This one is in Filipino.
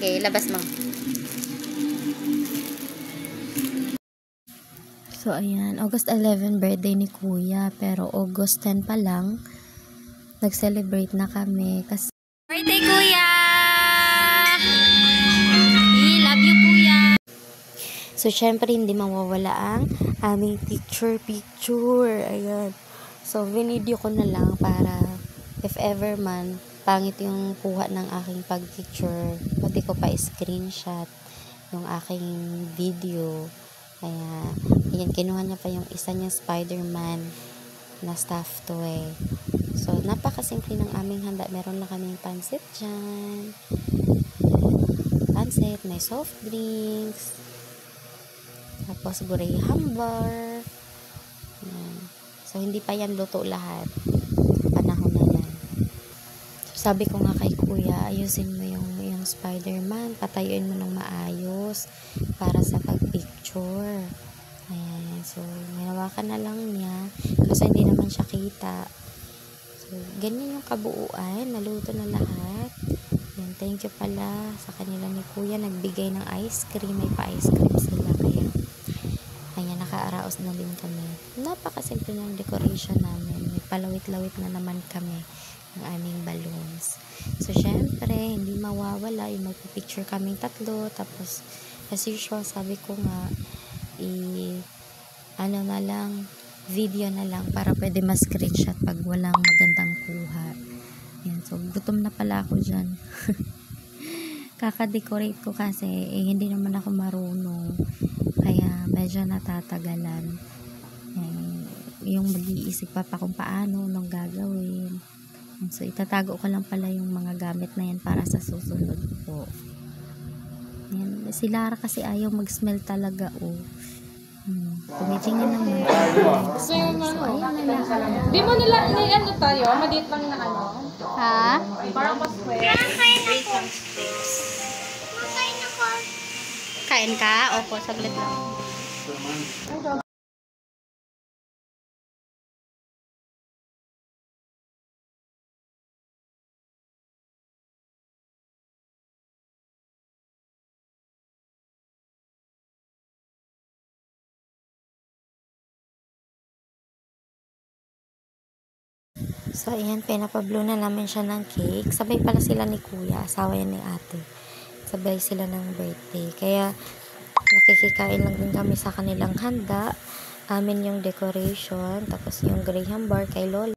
Sige, labas mo. So, ayan. August 11, birthday ni Kuya. Pero August 10 pa lang, nag-celebrate na kami. Kasi birthday, Kuya! We love you, Kuya! So, syempre, hindi mawawala ang aming picture. Ayan. So, vinideo ko na lang para if ever man, pangit yung kuha ng aking pag-picture. Pati ko pa screenshot yung aking video. Kaya, ayan, kinuha niya pa yung isa niyang Spider-Man na stuffed toy. So, napakasimple ng aming handa. Meron na kaming pansit dyan. Pansit, may soft drinks. Tapos, Graham bar. Ayan. So, hindi pa yan luto lahat. Panahon na yan. So, sabi ko nga kay Kuya, ayusin mo yung Spider-Man. Patayuin mo ng maayos para sa pag-picture. Ayan. So, hinawakan na lang niya. Kasi hindi naman siya kita. So, ganyan yung kabuuan. Naluto na lahat. Ayan. Thank you pala sa kanila ni Kuya. Nagbigay ng ice cream. May pa-ice cream sila. Kaya, ayan, nakaaraos na din kami. Napakasimple ng decoration namin. May palawit-lawit na naman kami ng aming balloons. So, syempre, hindi mawawala yung magpipicture kaming tatlo. Tapos, as usual, sabi ko nga, video na lang para pwede ma-screenshot pag walang magandang kuha. Yan. So, gutom na pala ako dyan. Kaka-decorate ko kasi, hindi naman ako marunong. Kaya, medyo natatagalan. Yung mag-iisip pa kung paano, nung gagawin. So, itatago ko lang pala yung mga gamit na yan para sa susunod po. Yan. Si Lara kasi ayaw mag-smell talaga, oh. Tumitingin naman. So, yung ayan na lang. Di mo nila, ano tayo? Maliit lang na ano? Ha? Parang pa-square. Kain ka? Opo, saglit lang. So, ayan, pinapablow na namin siya ng cake. Sabay pala sila ni Kuya, asawa yan ni ate. Sabay sila ng birthday. Kaya, nakikikain lang din kami sa kanilang handa. Amin yung decoration, tapos yung Graham bar kay Lola.